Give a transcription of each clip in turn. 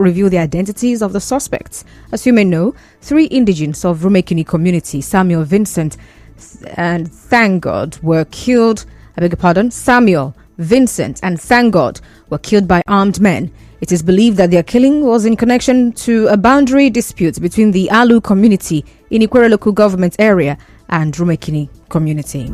reveal the identities of the suspects. As you may know, 3 indigents of Rumekini community, Samuel, Vincent, and Thank God, were killed. Samuel, Vincent, and Thank God were killed by armed men. It is believed that their killing was in connection to a boundary dispute between the Alu community in Ikwere local government area and Rumekini community.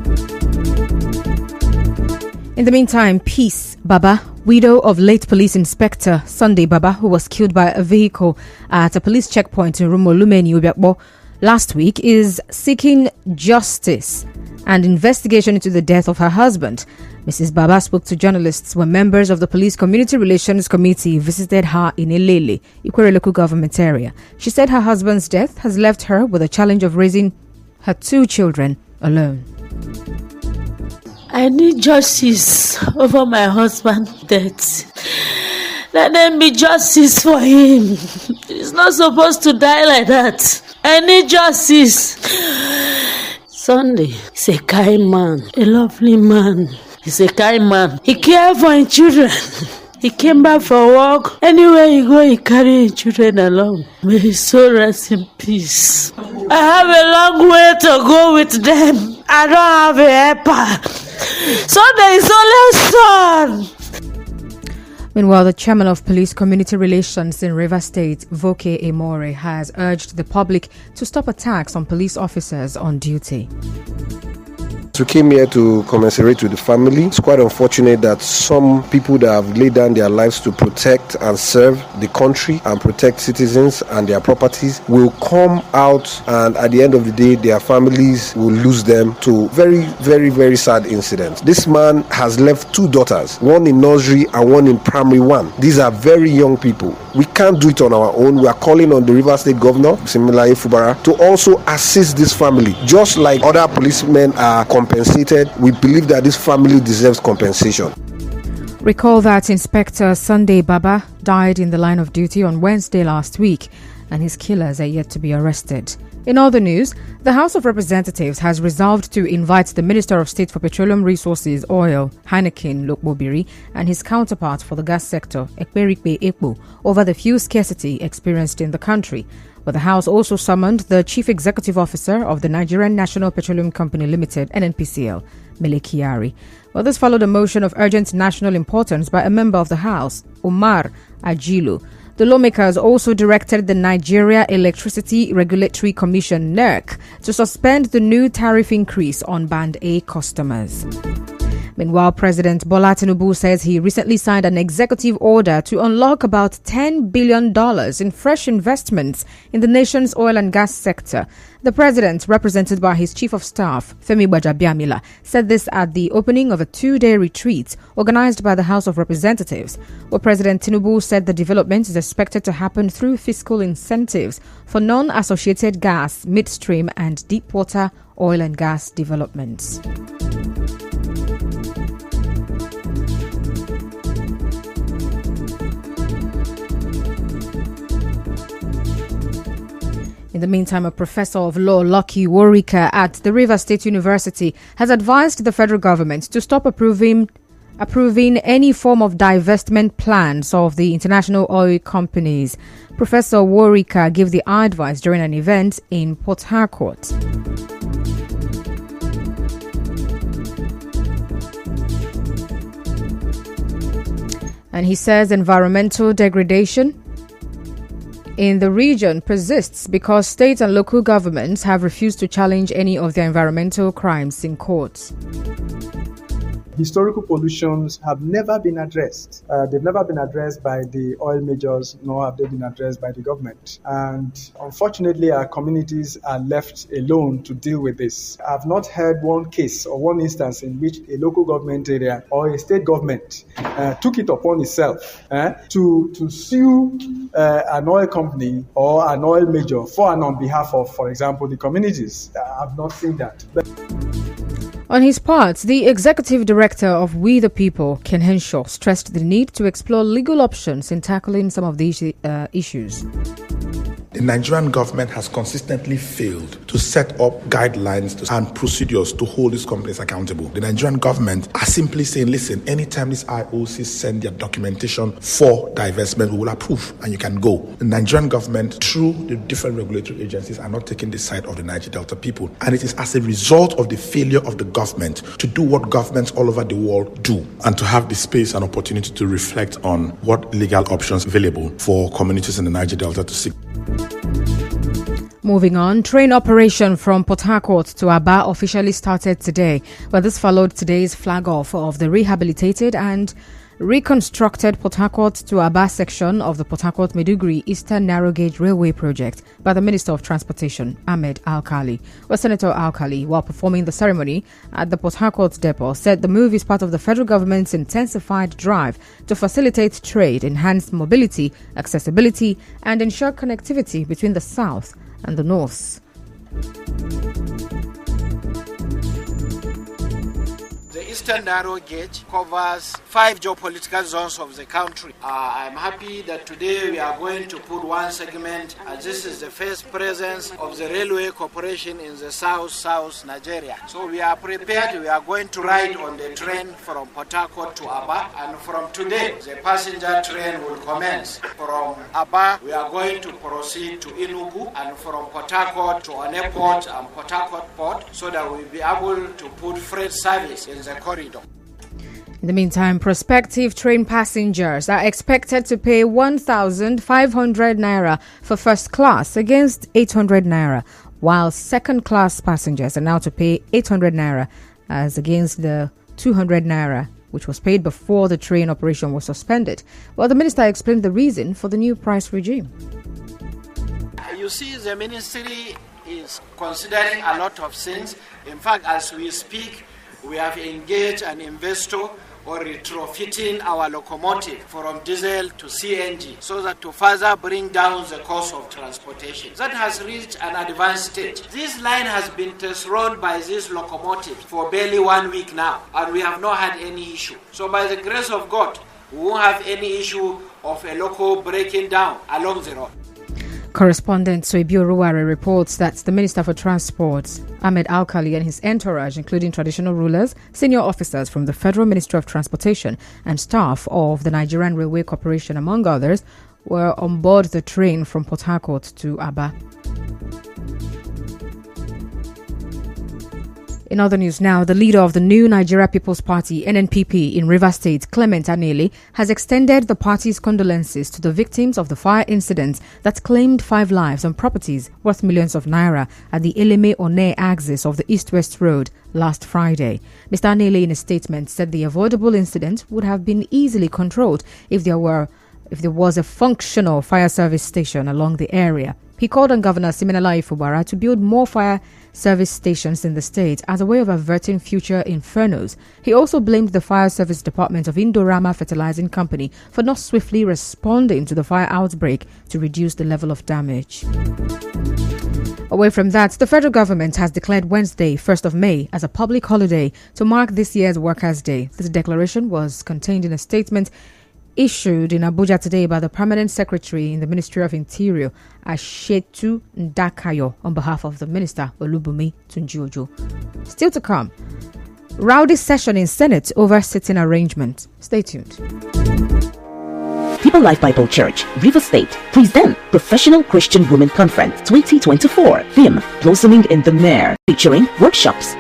In the meantime, Peace Baba, widow of late police inspector Sunday Baba, who was killed by a vehicle at a police checkpoint in Rumolumeni, Ubiakbo last week, is seeking justice and investigation into the death of her husband. Mrs. Baba spoke to journalists when members of the Police Community Relations Committee visited her in Elele, Ikwere local government area. She said her husband's death has left her with a challenge of raising her 2 children alone. I need justice over my husband's death. Let there be justice for him. He's not supposed to die like that. I need justice. Sunday is a kind man, a lovely man. He's a kind man. He cares for his children. He came back for work. Anywhere he go, he carry his children along. May his soul rest in peace. I have a long way to go with them. I don't have a helper. So there is only son. Meanwhile, the chairman of Police Community Relations in Rivers State, Voke Emore, has urged the public to stop attacks on police officers on duty. We came here to commiserate with the family. It's quite unfortunate that some people that have laid down their lives to protect and serve the country and protect citizens and their properties will come out, and at the end of the day, their families will lose them to very, very, very sad incidents. This man has left 2 daughters, one in nursery and one in primary 1. These are very young people. We can't do it on our own. We are calling on the Rivers State Governor, Simila Ifubara, to also assist this family. Just like other policemen are compensated, we believe that this family deserves compensation. Recall that Inspector Sunday Baba died in the line of duty on Wednesday last week, and his killers are yet to be arrested. In other news, the House of Representatives has resolved to invite the Minister of State for Petroleum Resources, Oil, Heineken Lokbobiri, and his counterpart for the gas sector, Ekperikpe Ekpo, over the fuel scarcity experienced in the country. But the House also summoned the Chief Executive Officer of the Nigerian National Petroleum Company Limited, NNPCL, Mele Kyari. Well, this followed a motion of urgent national importance by a member of the House, Umar Ajilu. The lawmakers also directed the Nigeria Electricity Regulatory Commission, NERC, to suspend the new tariff increase on Band A customers. Meanwhile, President Bola Tinubu says he recently signed an executive order to unlock about $10 billion in fresh investments in the nation's oil and gas sector. The president, represented by his chief of staff, Femi Gbajabiamila, said this at the opening of a 2-day retreat organized by the House of Representatives, where President Tinubu said the development is expected to happen through fiscal incentives for non-associated gas, midstream and deepwater oil and gas developments. In the meantime, a professor of law, Lucky Worika, at the Rivers State University has advised the federal government to stop approving any form of divestment plans of the international oil companies. Professor Worika gave the advice during an event in Port Harcourt. And he says environmental degradation in the region persists because state and local governments have refused to challenge any of their environmental crimes in courts. Historical pollutions have never been addressed. They've never been addressed by the oil majors, nor have they been addressed by the government. And unfortunately, our communities are left alone to deal with this. I've not heard one case or one instance in which a local government area or a state government took it upon itself to sue an oil company or an oil major for and on behalf of, for example, the communities. I've not seen that. On his part, the executive director of We the People, Ken Henshaw, stressed the need to explore legal options in tackling some of these issues. The Nigerian government has consistently failed to set up guidelines and procedures to hold these companies accountable. The Nigerian government are simply saying, listen, anytime these IOCs send their documentation for divestment, we will approve and you can go. The Nigerian government, through the different regulatory agencies, are not taking the side of the Niger Delta people. And it is as a result of the failure of the government to do what governments all over the world do and to have the space and opportunity to reflect on what legal options available for communities in the Niger Delta to seek. Moving on, train operation from Port Harcourt to Aba officially started today, but this followed today's flag off of the rehabilitated and reconstructed Port Harcourt to Aba section of the Port Harcourt-Maiduguri Eastern Narrow Gauge Railway Project by the Minister of Transportation, Ahmed Al-Khali. Well, Senator Al-Khali, while performing the ceremony at the Port Harcourt depot, said the move is part of the federal government's intensified drive to facilitate trade, enhance mobility, accessibility, and ensure connectivity between the south and the north. The Eastern Narrow Gauge covers 5 geopolitical zones of the country. I'm happy that today we are going to put one segment, as this is the first presence of the Railway Corporation in the south Nigeria. So we are prepared. We are going to ride on the train from Port Harcourt to Aba, and from today the passenger train will commence. From Aba we are going to proceed to Enugu, and from Port Harcourt to One Port and Port Harcourt Port, so that we'll be able to put freight service in the corridor. In the meantime, prospective train passengers are expected to pay 1,500 naira for first class against 800 naira, while second class passengers are now to pay 800 naira as against the 200 naira which was paid before the train operation was suspended. Well, the minister explained the reason for the new price regime. You see, the ministry is considering a lot of things. In fact, as we speak, we have engaged an investor or retrofitting our locomotive from diesel to CNG so that to further bring down the cost of transportation. That has reached an advanced stage. This line has been test run by this locomotive for barely 1 week now, and we have not had any issue. So by the grace of God, we won't have any issue of a loco breaking down along the road. Correspondent Soibio Ruware reports that the Minister for Transport, Ahmed Al-Khali, and his entourage, including traditional rulers, senior officers from the Federal Ministry of Transportation, and staff of the Nigerian Railway Corporation, among others, were on board the train from Port Harcourt to Aba. In other news now, the leader of the new Nigeria People's Party, NNPP, in Rivers State, Clement Anele, has extended the party's condolences to the victims of the fire incident that claimed 5 lives and properties worth millions of naira at the Eleme-One axis of the East-West Road last Friday. Mr. Anele, in a statement, said the avoidable incident would have been easily controlled if there was a functional fire service station along the area. He called on Governor Siminala Ifubara to build more fire service stations in the state as a way of averting future infernos. He also blamed the Fire Service Department of Indorama Fertilizing Company for not swiftly responding to the fire outbreak to reduce the level of damage. Away from that, the federal government has declared Wednesday, 1st of May, as a public holiday to mark this year's Workers' Day. This declaration was contained in a statement issued in Abuja today by the Permanent Secretary in the Ministry of Interior, Ashetu Ndakayo, on behalf of the Minister, Olubumi Tunjiojo. Still to come, rowdy session in Senate over sitting arrangement. Stay tuned. People Life Bible Church, River State, present Professional Christian Women Conference 2024. Theme, Blossoming in the Mare, featuring workshops,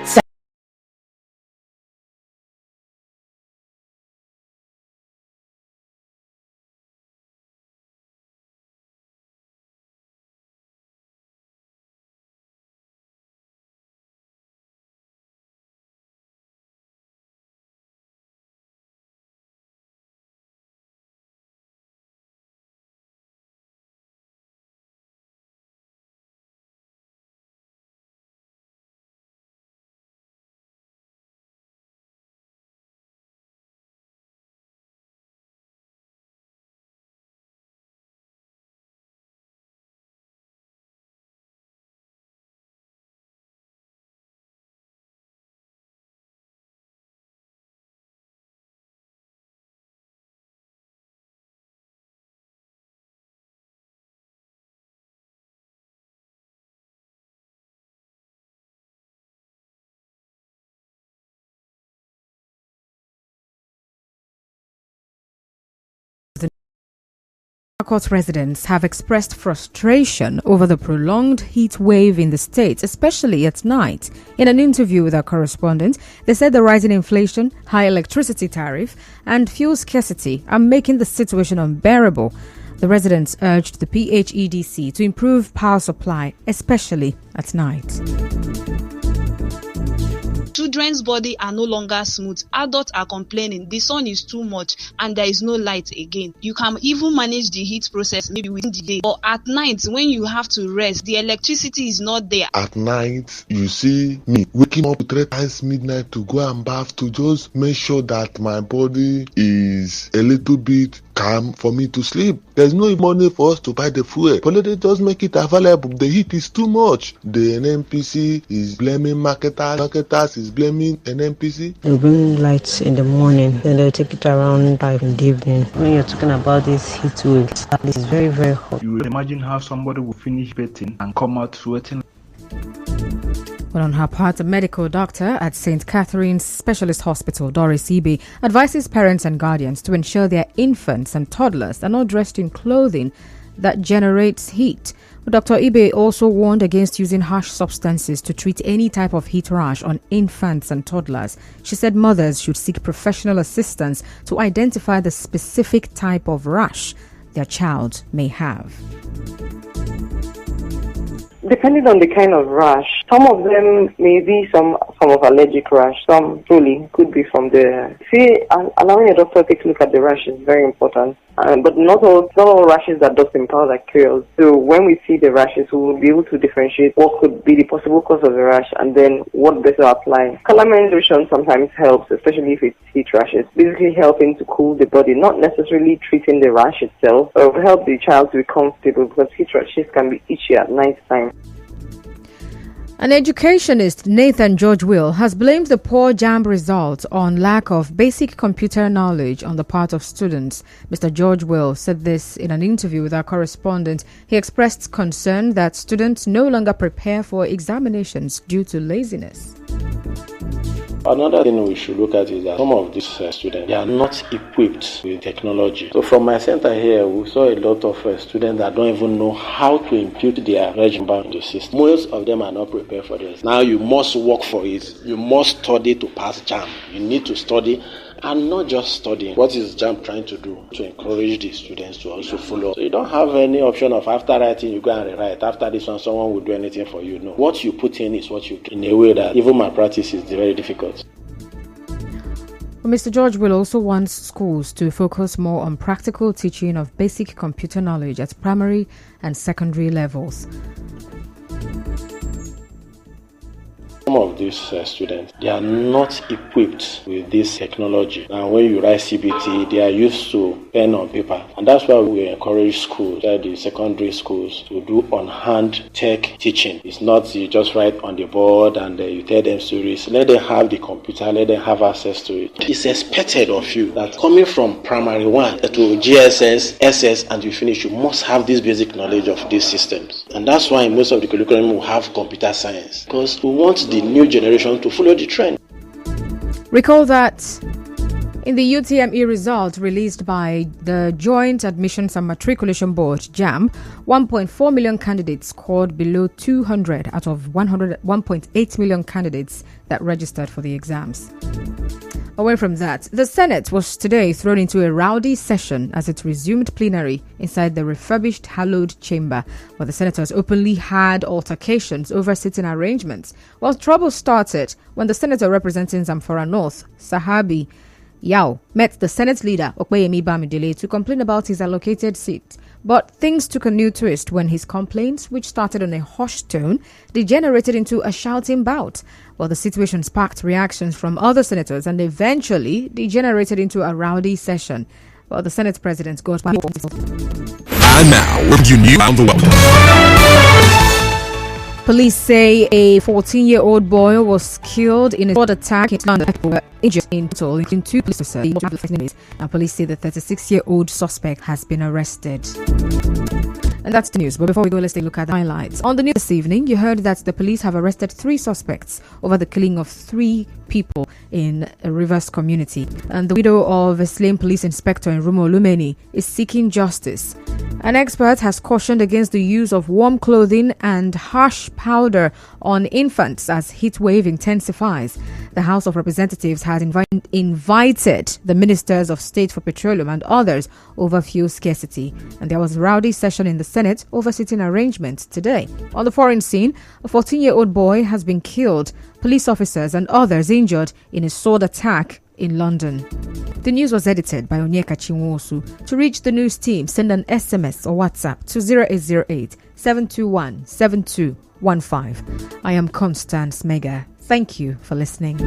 Court residents have expressed frustration over the prolonged heat wave in the state, especially at night. In an interview with our correspondent, they said the rising inflation, high electricity tariff, and fuel scarcity are making the situation unbearable. The residents urged the PHEDC to improve power supply, especially at night. Children's body are no longer smooth. Adults are complaining the sun is too much and there is no light again. You can even manage the heat process maybe within the day, but at night when you have to rest, the electricity is not there. At night, you see me waking up 3 times midnight to go and bath to just make sure that my body is a little bit calm for me to sleep. There's no money for us to buy the fuel, but let us just make it available. The heat is too much. The NNPC is blaming marketers is blaming NNPC. They'll bring lights in the morning, then they'll take it around 5 in the evening. When you're talking about this heat wave, this is very, very hot. You will imagine how somebody will finish bathing and come out sweating. Well, on her part, a medical doctor at St. Catherine's Specialist Hospital, Doris Ibe, advises parents and guardians to ensure their infants and toddlers are not dressed in clothing that generates heat. Dr. Ibe also warned against using harsh substances to treat any type of heat rash on infants and toddlers. She said mothers should seek professional assistance to identify the specific type of rash their child may have. Depending on the kind of rash, some of them may be some form of allergic rash, some truly could be from the... allowing a doctor to take a look at the rash is very important. But not all rashes that dust in powder cures. So when we see the rashes, we will be able to differentiate what could be the possible cause of the rash and then what better apply. Calamine lotion sometimes helps, especially if it's heat rashes, basically helping to cool the body, not necessarily treating the rash itself, but will help the child to be comfortable because heat rashes can be itchy at night time. An educationist, Nathan George Will, has blamed the poor JAMB results on lack of basic computer knowledge on the part of students. Mr. George Will said this in an interview with our correspondent. He expressed concern that students no longer prepare for examinations due to laziness. Another thing we should look at is that some of these students, they are not equipped with technology. So from my center here, we saw a lot of students that don't even know how to impute their regimen in the system. Most of them are not prepared for this. Now you must work for it. You must study to pass JAMB. You need to study and not just studying. What is JAMB trying to do? To encourage the students to also follow. So you don't have any option of after writing, you go and rewrite. After this one, someone will do anything for you. No. What you put in is what you do. In a way that even my practice is very difficult. Well, Mr. George Will also wants schools to focus more on practical teaching of basic computer knowledge at primary and secondary levels. Some of these students, they are not equipped with this technology. And when you write CBT, they are used to pen on paper. And that's why we encourage schools, the secondary schools, to do on-hand tech teaching. It's not you just write on the board and you tell them stories. Let them have the computer, let them have access to it. It's expected of you that coming from primary 1 to GSS, SS, and you finish, you must have this basic knowledge of these systems. And that's why most of the curriculum will have computer science. Because we want the new generation to follow the trend. Recall that in the UTME result released by the Joint Admissions and Matriculation Board, JAMB, 1.4 million candidates scored below 200 out of 1.8 million candidates that registered for the exams. Away from that, the Senate was today thrown into a rowdy session as it resumed plenary inside the refurbished hallowed chamber, where the senators openly had altercations over sitting arrangements. Well, trouble started when the senator representing Zamfara North, Sahabi Yao, met the Senate leader, Okpeyemi Bamidele, to complain about his allocated seat. But things took a new twist when his complaints, which started on a hushed tone, degenerated into a shouting bout. Well, the situation sparked reactions from other senators and eventually degenerated into a rowdy session. Well, the Senate president got back. And now, what you knew around the world. Police say a 14-year-old boy was killed in a sword attack in London, injured in total in 2 police officers. And police say the 36-year-old suspect has been arrested. And That's the news. But before we go, let's take a look at the highlights. On the news this evening, you heard that the police have arrested 3 suspects over the killing of 3 people in a Rivers community. And the widow of a slain police inspector in Rumo Lumeni is seeking justice. An expert has cautioned against the use of warm clothing and harsh powder on infants as heat wave intensifies. The House of Representatives has invited the ministers of state for petroleum and others over fuel scarcity. And there was a rowdy session in the Senate over sitting arrangements today. On the foreign scene, a 14-year-old boy has been killed, police officers and others injured in a sword attack in London. The news was edited by Onyeka Chinwosu. To reach the news team, send an SMS or WhatsApp to 0808 721 7215. I am Constance Mega. Thank you for listening.